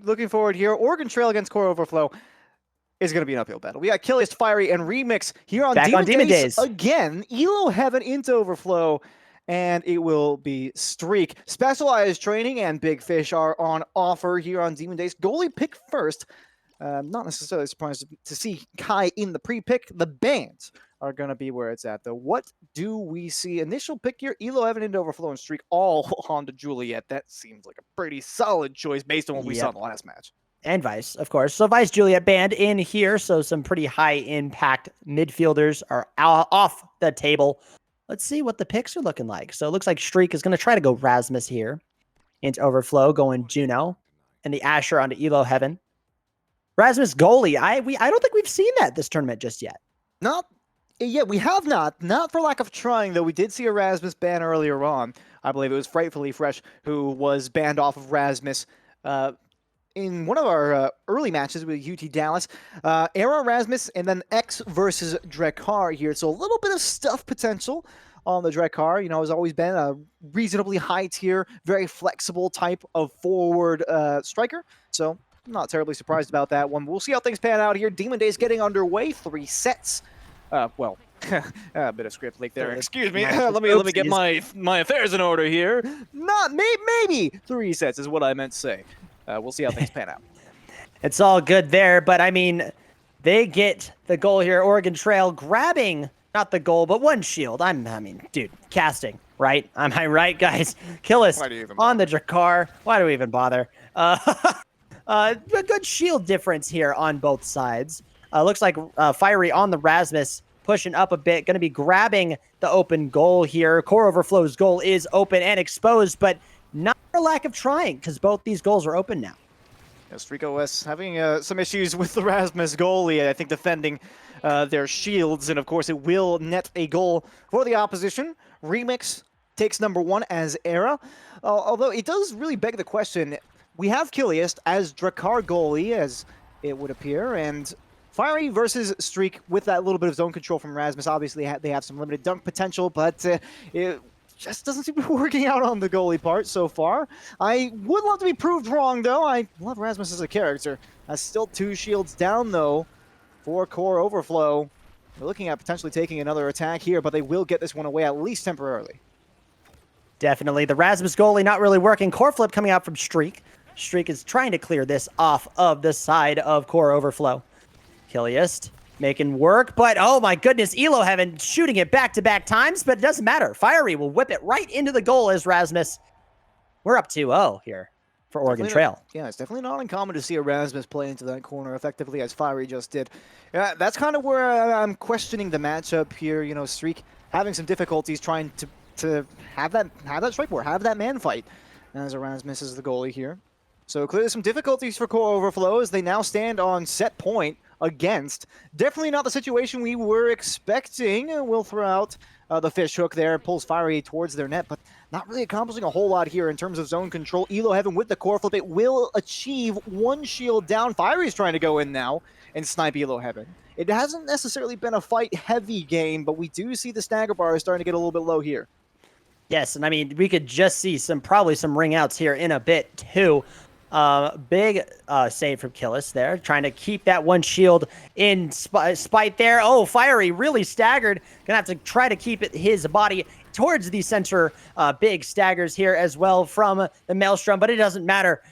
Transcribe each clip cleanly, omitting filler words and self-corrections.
looking forward here. Oregon Trail against Core Overflow is going to be an uphill battle. We got Killiest, Fierryy, and Remix here on Back Demon, on Demon Days. again. Elo Heaven into Overflow, and it will be Streak. Specialized training and Big Fish are on offer here on Demon Days. Goalie pick first. Not necessarily surprised to see Kai in the pre-pick. The bands are going to be where it's at, though. What do we see? Initial pick here, Elo Heaven into Overflow and Streak all on to Juliet. That seems like a pretty solid choice based on what we saw in the last match. And Vice, of course. So Vice Juliet band in here. So some pretty high impact midfielders are off the table. Let's see what the picks are looking like. So it looks like Streak is going to try to go Rasmus here into Overflow, going Juno, and the Asher onto Elo Heaven. Rasmus goalie. I don't think we've seen that this tournament just yet. Yeah, we have not. Not for lack of trying, though. We did see a Rasmus ban earlier on. I believe it was Frightfully Fresh who was banned off of Rasmus in one of our early matches with UT Dallas. Era Rasmus and then X versus Drekar here. So a little bit of stuff potential on the Drekar. You know, has always been a reasonably high tier, very flexible type of forward striker. So I'm not terribly surprised about that one. We'll see how things pan out here. Demon Days getting underway. 3 sets. Well, a bit of script leak there. Excuse me. let me get my affairs in order here. Not maybe 3 sets is what I meant to say. We'll see how things pan out. It's all good there, but I mean, they get the goal here. Oregon Trail grabbing not the goal, but 1 shield. I mean, dude, casting, right? Am I right, guys? Killiest on the Drekar. Why do we even bother? A good shield difference here on both sides. Looks like Fierryy on the Rasmus, pushing up a bit, going to be grabbing the open goal here. Core Overflow's goal is open and exposed, but not for lack of trying, because both these goals are open now. Yeah, Streak OS having some issues with the Rasmus goalie, I think, defending their shields, and of course it will net a goal for the opposition. Remix takes number 1 as Era, although it does really beg the question. We have Killiest as Drekar goalie, as it would appear, and Fierryy versus Streak with that little bit of zone control from Rasmus. Obviously, they have some limited dunk potential, but it just doesn't seem to be working out on the goalie part so far. I would love to be proved wrong, though. I love Rasmus as a character. Still 2 shields down, though, for Core Overflow. They're looking at potentially taking another attack here, but they will get this one away at least temporarily. Definitely. The Rasmus goalie not really working. Core flip coming out from Streak. Streak is trying to clear this off of the side of Core Overflow. Killiest making work, but oh my goodness, Elo Heaven shooting it back-to-back times, but it doesn't matter. Fierryy will whip it right into the goal as Rasmus. We're up 2-0 here for Oregon Trail. Yeah, it's definitely not uncommon to see a Rasmus play into that corner effectively as Fierryy just did. Yeah, that's kind of where I'm questioning the matchup here. You know, Streak having some difficulties trying to have that strike board, have that man fight as Rasmus is the goalie here. So clearly some difficulties for Core Overflow as they now stand on set point against. Definitely not the situation we were expecting. We'll throw out the fish hook there, pulls Fierryy towards their net, but not really accomplishing a whole lot here in terms of zone control. Elo Heaven with the core flip, it will achieve 1 shield down. Fierry's trying to go in now and snipe Elo Heaven. It hasn't necessarily been a fight-heavy game, but we do see the stagger bar starting to get a little bit low here. Yes, and I mean, we could just see probably some ring outs here in a bit, too. Big save from Killiest there, trying to keep that 1 shield in spite there. Oh, Fierryy really staggered. Gonna have to try to keep his body towards the center. Big staggers here as well from the Maelstrom, but it doesn't matter.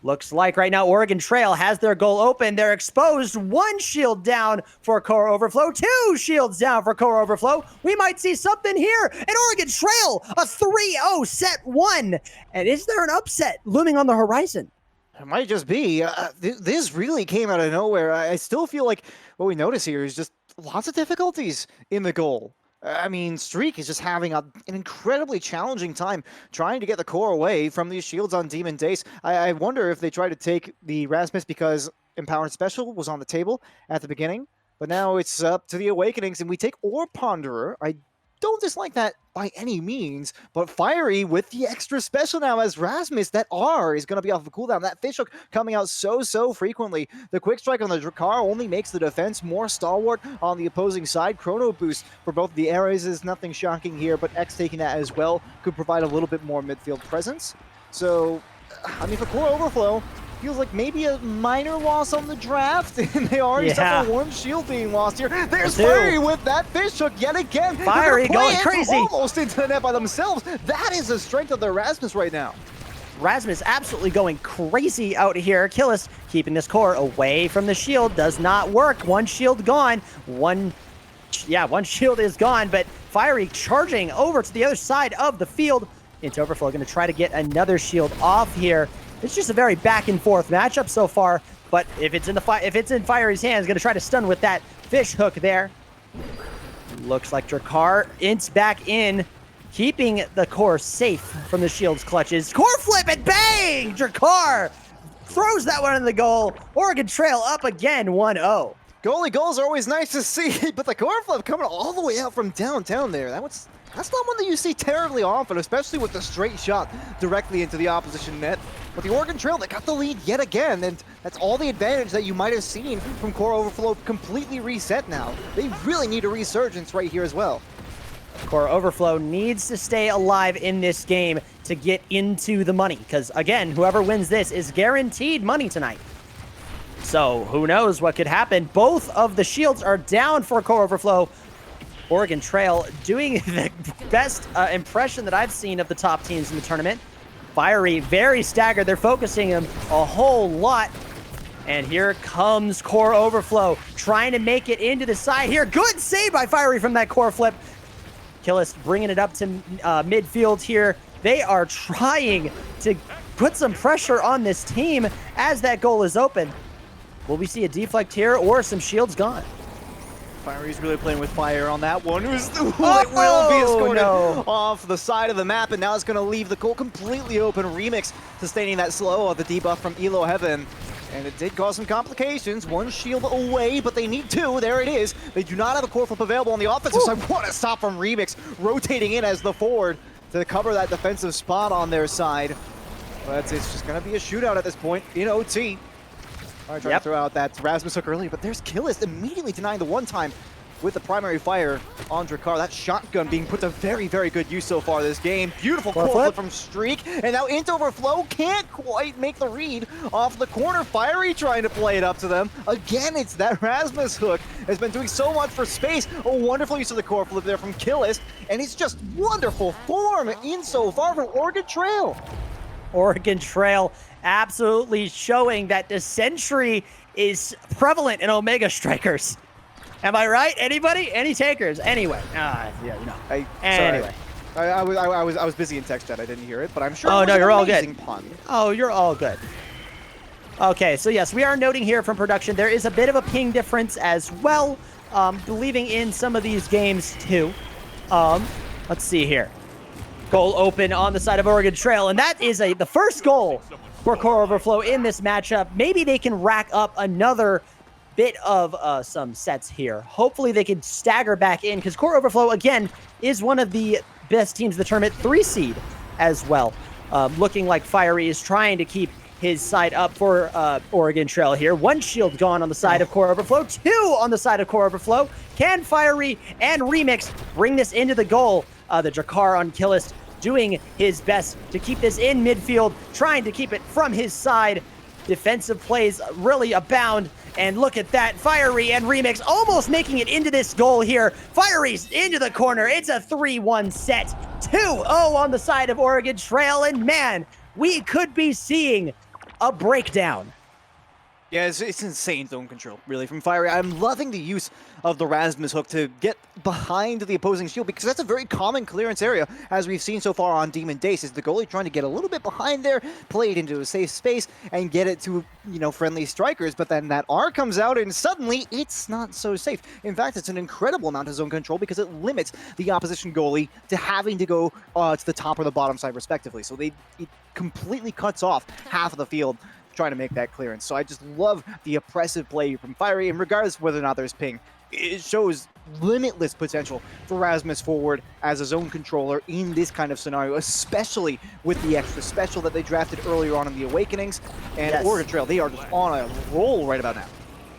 Looks like right now Oregon Trail has their goal open. They're exposed. 1 shield down for Core Overflow. 2 shields down for Core Overflow. We might see something here. And Oregon Trail, a 3-0 set 1. And is there an upset looming on the horizon? It might just be. This really came out of nowhere. I still feel like what we notice here is just lots of difficulties in the goal. I mean, Streak is just having an incredibly challenging time trying to get the core away from these shields on Demon Days. I wonder if they try to take the Rasmus because Empowered Special was on the table at the beginning, but now it's up to the Awakenings, and we take Ore Ponderer. I don't dislike that by any means, but Fierryy with the extra special now as Rasmus, that R is going to be off of cooldown. That fish hook coming out so frequently. The quick strike on the Drekar only makes the defense more stalwart on the opposing side. Chrono boost for both the areas is nothing shocking here, but X taking that as well could provide a little bit more midfield presence. So, I mean, for Core Overflow, feels like maybe a minor loss on the draft, and they already suffer one shield being lost here. There's Fierryy with that fish hook yet again. Fierryy going crazy. Almost into the net by themselves. That is the strength of the Rasmus right now. Rasmus absolutely going crazy out here. Killiest keeping this core away from the shield. Does not work. One shield gone. One shield is gone, but Fierryy charging over to the other side of the field. Into Overflow, going to try to get another shield off here. It's just a very back and forth matchup so far, but if it's in Fierryy's hands, going to try to stun with that fish hook there. Looks like Drakkar ints back in, keeping the core safe from the shield's clutches. Core flip and bang! Drakkar throws that one in the goal. Oregon Trail up again, 1-0. Goalie goals are always nice to see, but the core flip coming all the way out from downtown there. That's not one that you see terribly often, especially with the straight shot directly into the opposition net. But the Oregon Trail, they got the lead yet again, and that's all the advantage that you might have seen from Core Overflow completely reset now. They really need a resurgence right here as well. Core Overflow needs to stay alive in this game to get into the money, because again, whoever wins this is guaranteed money tonight. So who knows what could happen. Both of the shields are down for Core Overflow. Oregon Trail doing the best impression that I've seen of the top teams in the tournament. Fierryy very staggered. They're focusing him a whole lot. And here comes Core Overflow trying to make it into the side here. Good save by Fierryy from that core flip. Killiest bringing it up to midfield here. They are trying to put some pressure on this team as that goal is open. Will we see a deflect here or some shields gone? Fierryy's really playing with fire on that one. It will be escorted off the side of the map, and now it's going to leave the goal completely open. Remix sustaining that slow of the debuff from Elo Heaven. And it did cause some complications. One shield away, but they need two. There it is. They do not have a core flip available on the offensive side. What a stop from Remix, rotating in as the forward to cover that defensive spot on their side. But it's just going to be a shootout at this point in OT. All right, trying to throw out that Rasmus hook early, but there's Killiest immediately denying the one-time with the primary fire on Drakkar. That shotgun being put to very, very good use so far this game. Beautiful core flip from Streak, and now into Overflow can't quite make the read off the corner. Fierryy trying to play it up to them. Again, it's that Rasmus hook has been doing so much for space. A wonderful use of the core flip there from Killiest, and it's just wonderful form in so far from Oregon Trail. Oregon Trail absolutely showing that the Sentry is prevalent in Omega Strikers. Am I right? Anybody? Any takers? Anyway. Yeah, you know. Anyway. I was busy in text chat. I didn't hear it, but I'm sure oh, it was no, an you're all amazing good. pun. Oh, you're all good. Okay, so yes, we are noting here from production, there is a bit of a ping difference as well, believing in some of these games too. Let's see here. Goal open on the side of Oregon Trail, and that is the first goal for Core Overflow in this matchup. Maybe they can rack up another bit of some sets here. Hopefully they can stagger back in, because Core Overflow, again, is one of the best teams in the tournament, 3 seed as well. Looking like Fierryy is trying to keep his side up for Oregon Trail here. 1 shield gone on the side of Core Overflow, 2 on the side of Core Overflow. Can Fierryy and Remix bring this into the goal? The Drakkar on Killiest doing his best to keep this in midfield, trying to keep it from his side. Defensive plays really abound, and look at that. Fierryy and Remix almost making it into this goal here. Fierryy's into the corner. It's a 3-1 set. 2-0 on the side of Oregon Trail, and man, we could be seeing a breakdown. Yeah, it's insane zone control, really, from Fierryy. I'm loving the use of the Rasmus hook to get behind the opposing shield, because that's a very common clearance area, as we've seen so far on Demon Days, is the goalie trying to get a little bit behind there, play it into a safe space, and get it to, friendly strikers, but then that R comes out, and suddenly it's not so safe. In fact, it's an incredible amount of zone control, because it limits the opposition goalie to having to go to the top or the bottom side, respectively. So it completely cuts off half of the field trying to make that clearance. So I just love the oppressive play from Fierryy, and regardless of whether or not there's ping, it shows limitless potential for Rasmus forward as a zone controller in this kind of scenario, especially with the extra special that they drafted earlier on in the Awakenings. And Oregon Trail, they are just on a roll right about now.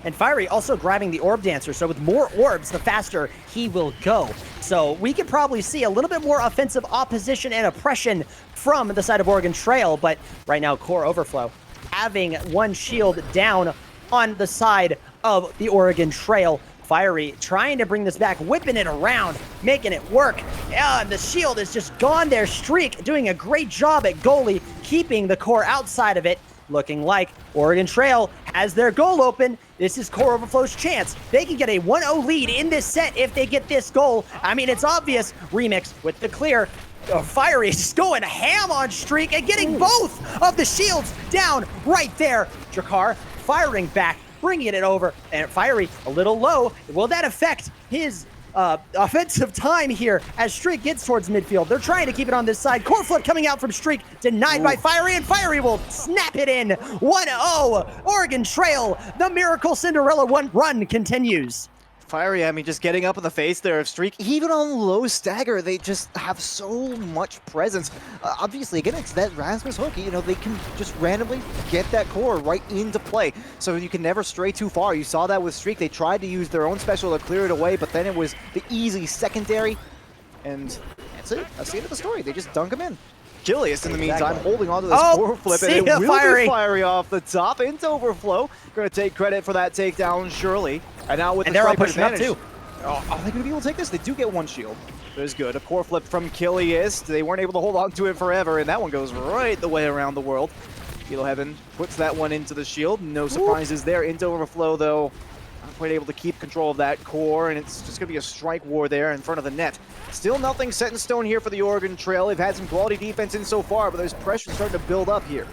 And Fierryy also grabbing the Orb Dancer, so with more orbs, the faster he will go. So we could probably see a little bit more offensive opposition and oppression from the side of Oregon Trail, but right now, Core Overflow having one shield down on the side of the Oregon Trail. Fierryy trying to bring this back, whipping it around, making it work. And the shield is just gone there. Streak doing a great job at goalie, keeping the core outside of it. Looking like Oregon Trail has their goal open. This is Core Overflow's chance. They can get a 1-0 lead in this set if they get this goal. I mean, it's obvious. Remix with the clear. Fierryy just going ham on Streak and getting both of the shields down right there. Drakkar firing back, bringing it over, and Fierryy a little low. Will that affect his offensive time here as Streak gets towards midfield? They're trying to keep it on this side. Core flip coming out from Streak, denied by Fierryy, and Fierryy will snap it in. 1-0, Oregon Trail. The Miracle Cinderella run continues. Fierryy, I mean, just getting up in the face there of Streak, even on low stagger, they just have so much presence. Obviously, again, it's that Rasmus hook. You know, they can just randomly get that core right into play, so you can never stray too far. You saw that with Streak. They tried to use their own special to clear it away, but then it was the easy secondary, and that's it. That's the end of the story. They just dunk him in. Killiest, in the meantime, holding on to this core flip, and it will be Fierryy off the top into Overflow. Going to take credit for that takedown, surely. And now with the they're all striker pushing up advantage. too. Are they going to be able to take this? They do get one shield. That is good. A core flip from Killiest. They weren't able to hold on to it forever, and that one goes right the way around the world. Elo Heaven puts that one into the shield. No surprises there. Into Overflow, though, not quite able to keep control of that core, and it's just going to be a strike war there in front of the net. Still nothing set in stone here for the Oregon Trail. They've had some quality defense in so far, but there's pressure starting to build up here.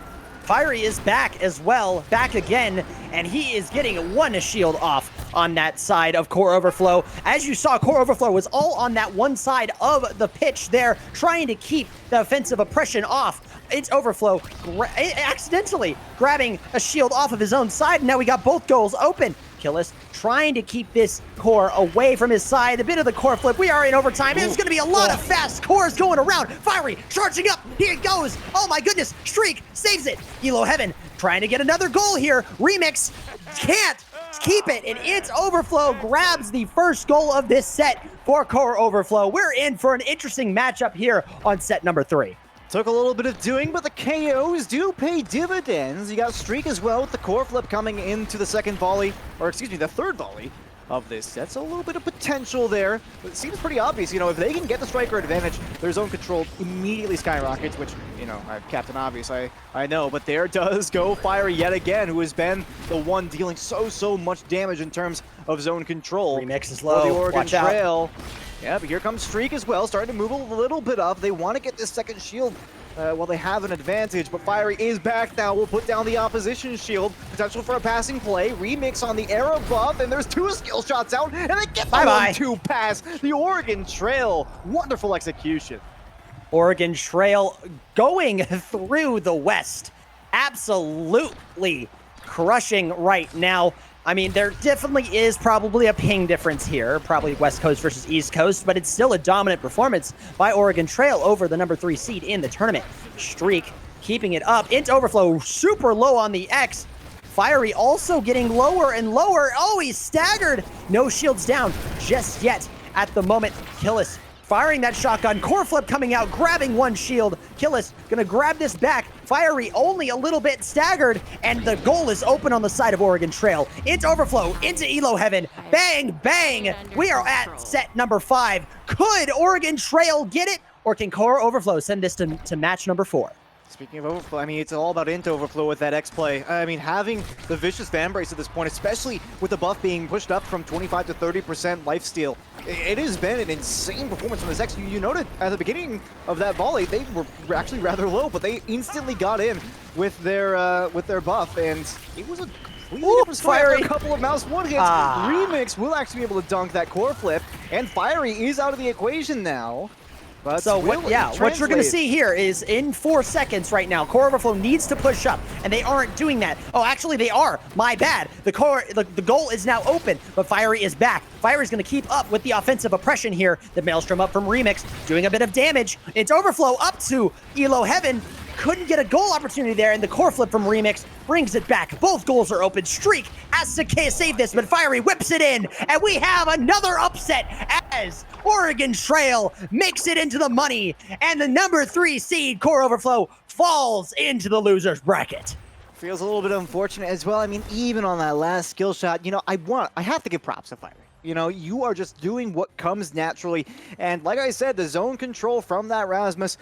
Fierryy is back as well, back again, and he is getting one shield off on that side of Core Overflow. As you saw, Core Overflow was all on that one side of the pitch there, trying to keep the offensive oppression off. It's Overflow accidentally grabbing a shield off of his own side, and now we got both goals open. Killiest trying to keep this core away from his side. A bit of the core flip. We are in overtime. There's going to be a lot of fast cores going around. Fierryy charging up. Here it goes. Oh my goodness. Streak saves it. Elo Heaven trying to get another goal here. Remix can't keep it, and it's Overflow grabs the first goal of this set for Core Overflow. We're in for an interesting matchup here on set number 3. Took a little bit of doing, but the KOs do pay dividends. You got Streak as well with the core flip coming into the second volley, or excuse me, the third volley of this set. So a little bit of potential there, but it seems pretty obvious. You know, if they can get the striker advantage, their zone control immediately skyrockets, which, you know, Captain Obvious, I know, but there does go Fierryy yet again, who has been the one dealing so much damage in terms of zone control. Remix is low. For the Oregon Watch out. Trail. Yeah, but here comes Streak as well, starting to move a little bit up. They want to get this second shield while they have an advantage, but Fierryy is back now. We'll put down the opposition shield. Potential for a passing play. Remix on the arrow buff, and there's 2 skill shots out, and they get the 1-2 pass. The Oregon Trail. Wonderful execution. Oregon Trail going through the West. Absolutely crushing right now. I mean, there definitely is probably a ping difference here, probably West Coast versus East Coast, but it's still a dominant performance by Oregon Trail over the number 3 seed in the tournament. Streak keeping it up. Into Overflow super low on the X. Fierryy also getting lower and lower. Oh, he's staggered. No shields down just yet at the moment. Killiest firing that shotgun. Core flip coming out, grabbing one shield. Killiest gonna grab this back. Fierryy only a little bit staggered, and the goal is open on the side of Oregon Trail. Into Overflow, into Elo Heaven. Bang, bang. We are at set number 5. Could Oregon Trail get it, or can Core Overflow send this to match number 4? Speaking of Overflow, I mean, it's all about into Overflow with that X-play. I mean, having the Vicious Fan Brace at this point, especially with the buff being pushed up from 25 to 30% lifesteal, it has been an insane performance from this X. You noted at the beginning of that volley, they were actually rather low, but they instantly got in with their buff, and it was a completely different story after a couple of mouse one hits. Remix will actually be able to dunk that core flip, and Fierryy is out of the equation now. But so what you're going to see here is in 4 seconds right now, Core Overflow needs to push up, and they aren't doing that. Oh, actually they are. My bad. The goal is now open, but Fierryy is back. Fierryy's going to keep up with the offensive oppression here. The Maelstrom up from Remix, doing a bit of damage. It's Overflow up to Elo Heaven. Couldn't get a goal opportunity there, and the core flip from Remix brings it back. Both goals are open. Streak has to save this, but Fierryy whips it in, and we have another upset as Oregon Trail makes it into the money, and the number 3 seed Core Overflow falls into the loser's bracket. Feels a little bit unfortunate as well. I mean, even on that last skill shot, I have to give props to Fierryy. You are just doing what comes naturally. And like I said, the zone control from that Rasmus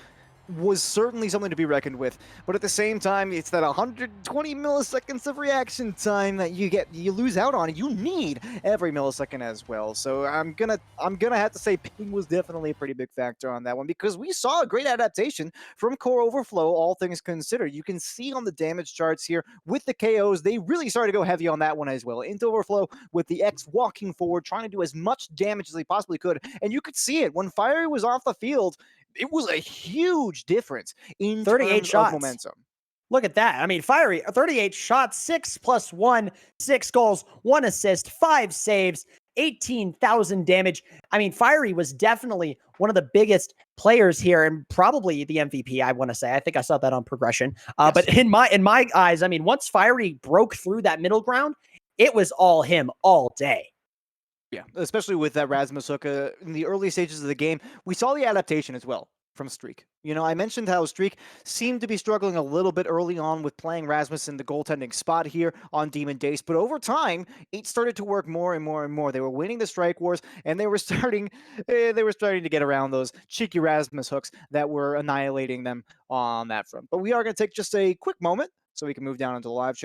was certainly something to be reckoned with. But at the same time, it's that 120 milliseconds of reaction time that you lose out on. You need every millisecond as well. So I'm gonna have to say ping was definitely a pretty big factor on that one, because we saw a great adaptation from Core Overflow, all things considered. You can see on the damage charts here with the KOs, they really started to go heavy on that one as well. Into Overflow with the X walking forward, trying to do as much damage as they possibly could. And you could see it when Fierryy was off the field. It was a huge difference in 38 terms of shots. momentum. Look at that. I mean, Fierryy, 38 shots, 6 plus 1, 6 goals, 1 assist, 5 saves, 18,000 damage. I mean, Fierryy was definitely one of the biggest players here and probably the MVP, I want to say. I think I saw that on progression. Yes. But in my eyes, I mean, once Fierryy broke through that middle ground, it was all him all day. Yeah, especially with that Rasmus hook in the early stages of the game. We saw the adaptation as well from Streak. I mentioned how Streak seemed to be struggling a little bit early on with playing Rasmus in the goaltending spot here on Demon Days, but over time, it started to work more and more and more. They were winning the strike wars, and they were starting to get around those cheeky Rasmus hooks that were annihilating them on that front. But we are going to take just a quick moment so we can move down into the live chat.